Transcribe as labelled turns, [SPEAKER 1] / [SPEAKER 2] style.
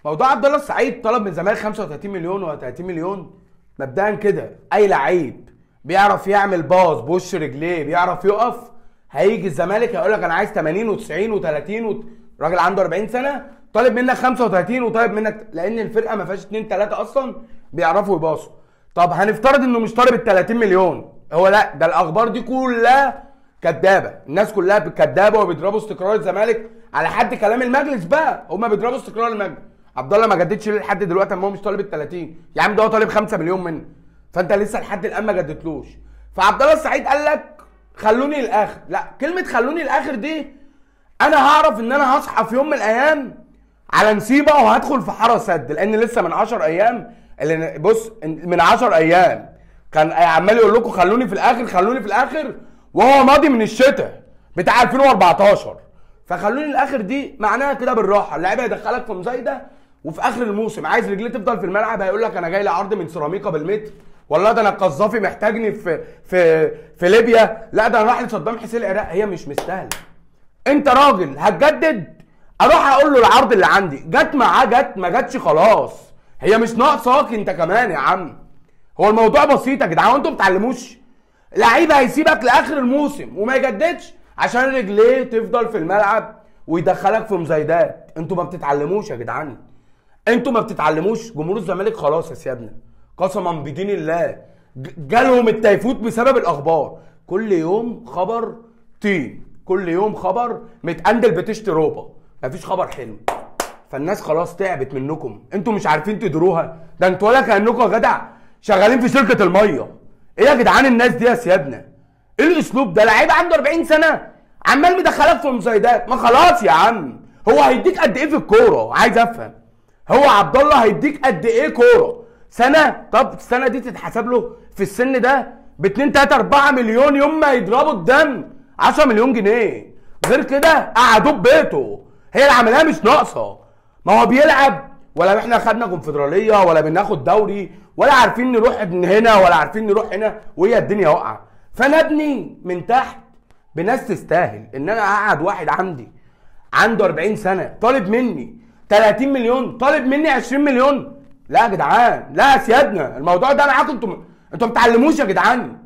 [SPEAKER 1] موضوع عبد الله السعيد طلب من الزمالك 35 مليون ولا 30 مليون. مبدئيا كده اي لعيب بيعرف يعمل باص بوش رجليه بيعرف يقف، هيجي الزمالك هيقول لك انا عايز 80 و90 و30 راجل عنده 40 سنه طالب منك 35 وطالب منك، لان الفرقه ما فيهاش 2 3 اصلا بيعرفوا يباصوا. طب هنفترض انه مش طالب ال 30 مليون، هو لا، ده الاخبار دي كلها كدابه، الناس كلها كدابه وبيضربوا استقرار الزمالك على حد كلام المجلس بقى، هم بيضربوا استقرار المجلس. عبد الله ما جددش ليه لحد دلوقتي اما هو مش طالب ال 30؟ يا عم ده هو طالب 5 مليون منه، فانت لسه لحد الان ما جددتلوش. فعبد الله السعيد قال لك خلوني للاخر. لا، كلمه خلوني للاخر دي انا هعرف ان انا هصحى في يوم من الايام على نسيبه وهدخل في حاره سد، لان لسه من 10 ايام اللي بص من 10 ايام كان عمال يقول لكم خلوني في الاخر خلوني في الاخر، وهو ماضي من الشتاء بتاع 2014. فخلوني الاخر دي معناها كده بالراحه، اللعيب هيدخلك في مزايده وفي اخر الموسم عايز رجليه تفضل في الملعب هيقول لك انا جاي لي عرض من سيراميكا بالمتر، والله ده انا القذافي محتاجني في ليبيا، لا ده انا رايح لصدام حسين العراق. هي مش مستاهله. انت راجل هتجدد اروح اقول له العرض اللي عندي، جت معاه جت، ما جاتش خلاص، هي مش ناقصاك انت كمان يا عم. هو الموضوع بسيط يا جدعان، وانتوا ما بتتعلموش؟ لعيب هيسيبك لاخر الموسم وما يجددش عشان رجليه تفضل في الملعب ويدخلك في مزايدات. انتوا ما بتتعلموش يا جدعان، انتوا ما بتتعلموش. جمهور الزمالك خلاص يا سيادنا قسما بدين الله جالهم التيفوت بسبب الاخبار، كل يوم خبر طين، كل يوم خبر متقندل بتشتي روبه، مفيش خبر حلو. فالناس خلاص تعبت منكم، انتوا مش عارفين تدروها، ده انتوا ولا كانكم يا جدع شغالين في شركه الميه. ايه يا جدعان الناس دي يا سيادنا؟ ايه الاسلوب ده؟ لعيب عنده 40 سنه عمال مدخلك في مزايدات، ما خلاص يا عم. هو هيديك قد ايه في الكوره؟ عايز افهم، هو عبد الله هيديك قد ايه كوره؟ سنه؟ طب السنه دي تتحسب له في السن ده ب 2 3 4 مليون، يوم ما يضربوا الدم 10 مليون جنيه. غير كده قعدوه ببيته، هي العمليه مش ناقصه. ما هو بيلعب ولا احنا خدنا كونفدراليه ولا بناخد دوري ولا عارفين نروح من هنا ولا عارفين نروح هنا، وهي الدنيا واقعه. فانا ابني من تحت بناس تستاهل ان انا اقعد واحد عندي عنده 40 سنه طالب مني 30 مليون، طالب مني 20 مليون؟ لا يا جدعان، لا يا سيادنا، الموضوع ده معاكم انتوا ما بتتعلموش يا جدعان.